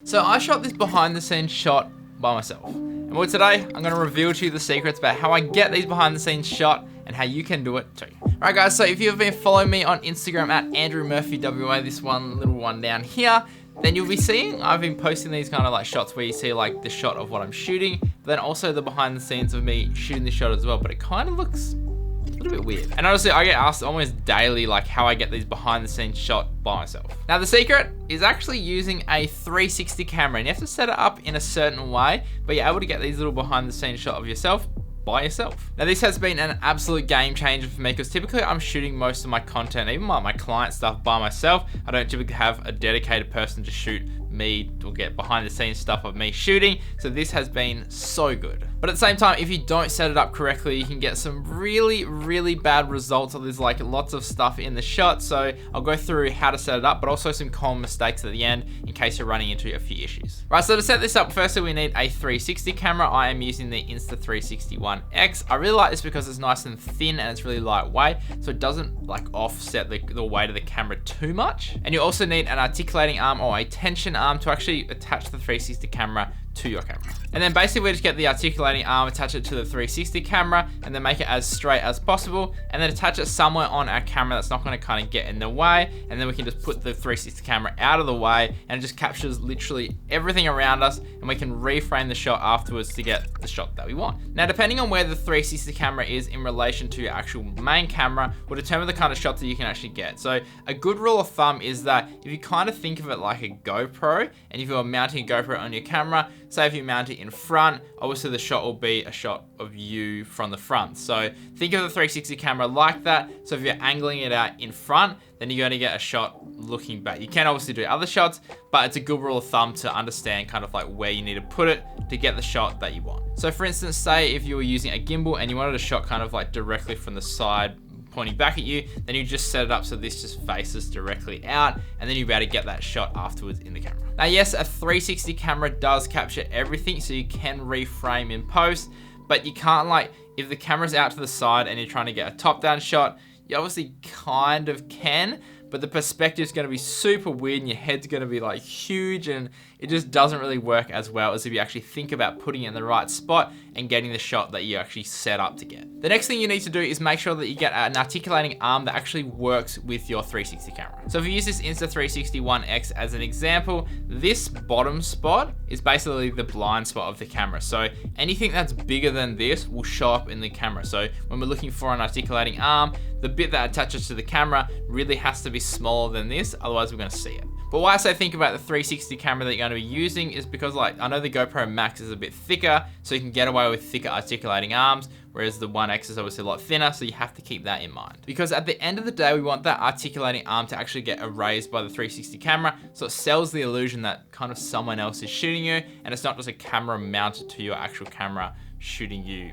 So I shot this behind the scenes shot by myself. And well, today I'm going to reveal to you the secrets about how I get these behind the scenes shot and how you can do it too. Alright guys, so if you've been following me on Instagram at AndrewMurphyWA, this little one down here, then you'll be seeing I've been posting these kind of like shots where you see like the shot of what I'm shooting, but then also the behind the scenes of me shooting the shot as well, but it kind of looks a little bit weird. And honestly, I get asked almost daily like how I get these behind the scenes shot by myself. Now the secret is actually using a 360 camera, and you have to set it up in a certain way, but you're able to get these little behind the scenes shot of yourself by yourself. Now this has been an absolute game changer for me because typically I'm shooting most of my content, even my client stuff, by myself. I don't typically have a dedicated person to shoot me or get behind the scenes stuff of me shooting, so this has been so good. But at the same time, if you don't set it up correctly, you can get some really bad results. So there's like lots of stuff in the shot, so I'll go through how to set it up, but also some common mistakes at the end in case you're running into a few issues. Right, so to set this up, firstly we need a 360 camera. I am using the Insta 361X. I really like this because it's nice and thin and it's really lightweight, so it doesn't like offset the weight of the camera too much. And you also need an articulating arm or a tension arm to actually attach the 360 camera to your camera. And then basically we just get the articulating arm, attach it to the 360 camera, and then make it as straight as possible, and then attach it somewhere on our camera that's not going to kind of get in the way, and then we can just put the 360 camera out of the way, and it just captures literally everything around us, and we can reframe the shot afterwards to get the shot that we want. Now depending on where the 360 camera is in relation to your actual main camera will determine the kind of shots that you can actually get. So a good rule of thumb is that if you kind of think of it like a GoPro, and if you're mounting a GoPro on your camera, say if you mount it in front, obviously the shot will be a shot of you from the front. So think of the 360 camera like that. So if you're angling it out in front, then you're going to get a shot looking back. You can obviously do other shots, but it's a good rule of thumb to understand kind of like where you need to put it to get the shot that you want. So for instance, say if you were using a gimbal and you wanted a shot kind of like directly from the side pointing back at you, then you just set it up so this just faces directly out, and then you'll be able to get that shot afterwards in the camera. Now yes, a 360 camera does capture everything, so you can reframe in post, but you can't, like, if the camera's out to the side and you're trying to get a top-down shot, you obviously kind of can, but the perspective's gonna be super weird and your head's gonna be like huge, and it just doesn't really work as well as if you actually think about putting it in the right spot and getting the shot that you actually set up to get. The next thing you need to do is make sure that you get an articulating arm that actually works with your 360 camera. So if you use this Insta 361X as an example, this bottom spot is basically the blind spot of the camera. So anything that's bigger than this will show up in the camera. So when we're looking for an articulating arm, the bit that attaches to the camera really has to be smaller than this, otherwise we're gonna see it. But why I say think about the 360 camera that you're going to be using is because, like, I know the GoPro Max is a bit thicker, so you can get away with thicker articulating arms, whereas the 1X is obviously a lot thinner, so you have to keep that in mind. Because at the end of the day, we want that articulating arm to actually get erased by the 360 camera, so it sells the illusion that kind of someone else is shooting you, and it's not just a camera mounted to your actual camera shooting you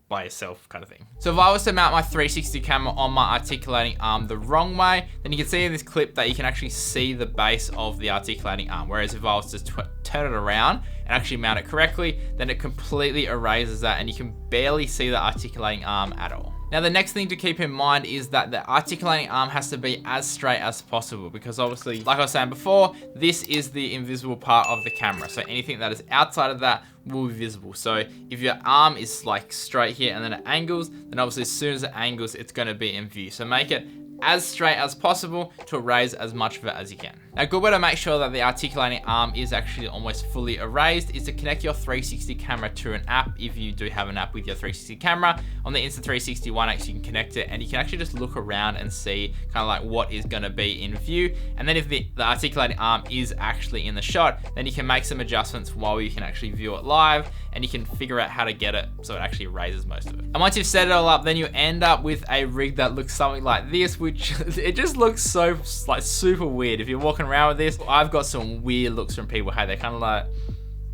by yourself kind of thing. So if I was to mount my 360 camera on my articulating arm the wrong way, then you can see in this clip that you can actually see the base of the articulating arm. Whereas if I was to turn it around and actually mount it correctly, then it completely erases that and you can barely see the articulating arm at all. Now the next thing to keep in mind is that the articulating arm has to be as straight as possible, because obviously, like I was saying before, this is the invisible part of the camera. So anything that is outside of that will be visible. So if your arm is like straight here and then it angles, then obviously as soon as it angles, it's going to be in view. So make it as straight as possible to erase as much of it as you can. Now, a good way to make sure that the articulating arm is actually almost fully erased is to connect your 360 camera to an app. If you do have an app with your 360 camera, on the Insta 361X, you can connect it and you can actually just look around and see kind of like what is going to be in view. And then if the articulating arm is actually in the shot, then you can make some adjustments while you can actually view it live, and you can figure out how to get it so it actually erases most of it. And once you've set it all up, then you end up with a rig that looks something like this, which it just looks so like super weird. If you're walking around with this, I've got some weird looks from people. Hey, they're kind of like,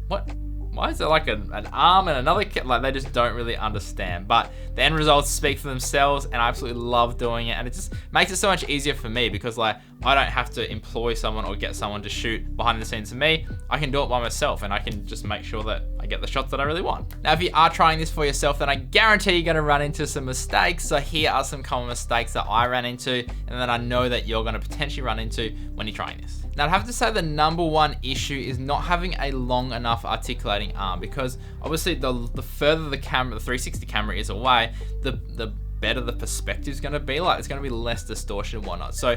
what? Why is there like an arm and another kit? Like, they just don't really understand. But the end results speak for themselves, and I absolutely love doing it. And it just makes it so much easier for me because, like, I don't have to employ someone or get someone to shoot behind the scenes for me. I can do it by myself, and I can just make sure that I get the shots that I really want. Now, if you are trying this for yourself, then I guarantee you're gonna run into some mistakes. So here are some common mistakes that I ran into and that I know that you're gonna potentially run into when you're trying this. Now, I'd have to say the number one issue is not having a long enough articulating arm, because obviously the further the 360 camera is away, the better the perspective is gonna be. Like, it's gonna be less distortion and whatnot. So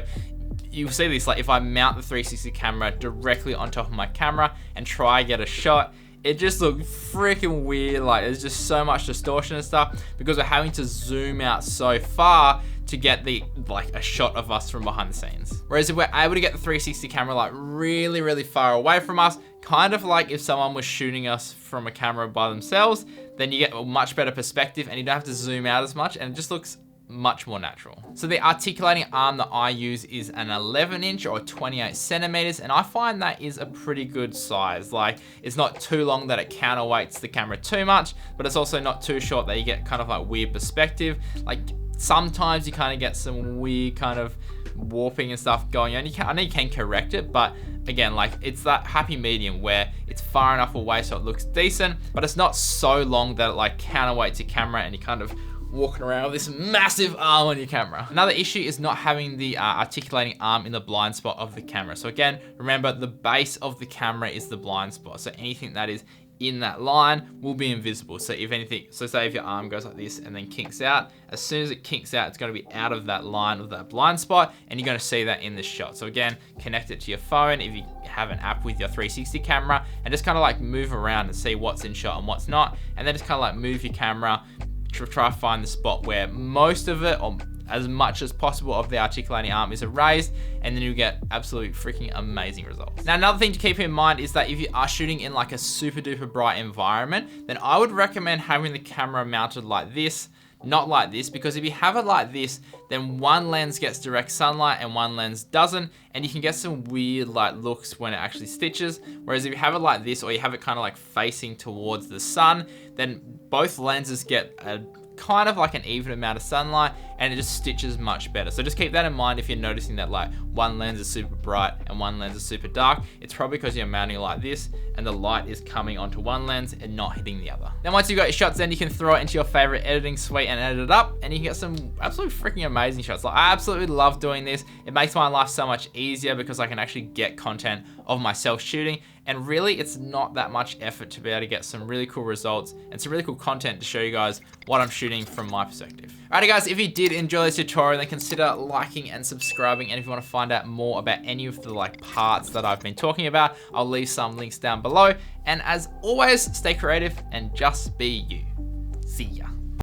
you'll see this, like if I mount the 360 camera directly on top of my camera and try get a shot, it just looks freaking weird. Like, there's just so much distortion and stuff because we're having to zoom out so far to get a shot of us from behind the scenes. Whereas if we're able to get the 360 camera like really, really far away from us, kind of like if someone was shooting us from a camera by themselves, then you get a much better perspective and you don't have to zoom out as much, and it just looks much more natural. So the articulating arm that I use is an 11-inch or 28 centimeters, and I find that is a pretty good size. Like, it's not too long that it counterweights the camera too much, but it's also not too short that you get kind of like weird perspective. Like, sometimes you kind of get some weird kind of warping and stuff going on. I know you can correct it, but again, like, it's that happy medium where it's far enough away so it looks decent, but it's not so long that it like counterweights your camera and you kind of walking around with this massive arm on your camera. Another issue is not having the articulating arm in the blind spot of the camera. So again, remember, the base of the camera is the blind spot. So anything that is in that line will be invisible. So if anything, so say if your arm goes like this and then kinks out, as soon as it kinks out, it's going to be out of that line of that blind spot, and you're going to see that in this shot. So again, connect it to your phone if you have an app with your 360 camera, and just kind of like move around and see what's in shot and what's not, and then just kind of like move your camera, try to find the spot where most of it, or as much as possible of the articulating arm, is erased, and then you get absolutely freaking amazing results. Now, another thing to keep in mind is that if you are shooting in like a super duper bright environment, then I would recommend having the camera mounted like this, not like this, because if you have it like this, then one lens gets direct sunlight and one lens doesn't, and you can get some weird like looks when it actually stitches. Whereas if you have it like this, or you have it kind of like facing towards the sun, then both lenses get a kind of like an even amount of sunlight, and it just stitches much better. So just keep that in mind if you're noticing that like one lens is super bright and one lens is super dark. It's probably because you're mounting it like this and the light is coming onto one lens and not hitting the other. Then once you've got your shots, then you can throw it into your favorite editing suite and edit it up, and you can get some absolutely freaking amazing shots. Like, I absolutely love doing this. It makes my life so much easier because I can actually get content of myself shooting, and really it's not that much effort to be able to get some really cool results and some really cool content to show you guys what I'm shooting from my perspective. Alrighty guys, if you did enjoy this tutorial, then consider liking and subscribing, and if you want to find out more about any of the like parts that I've been talking about, I'll leave some links down below. And as always, stay creative and just be you. See ya.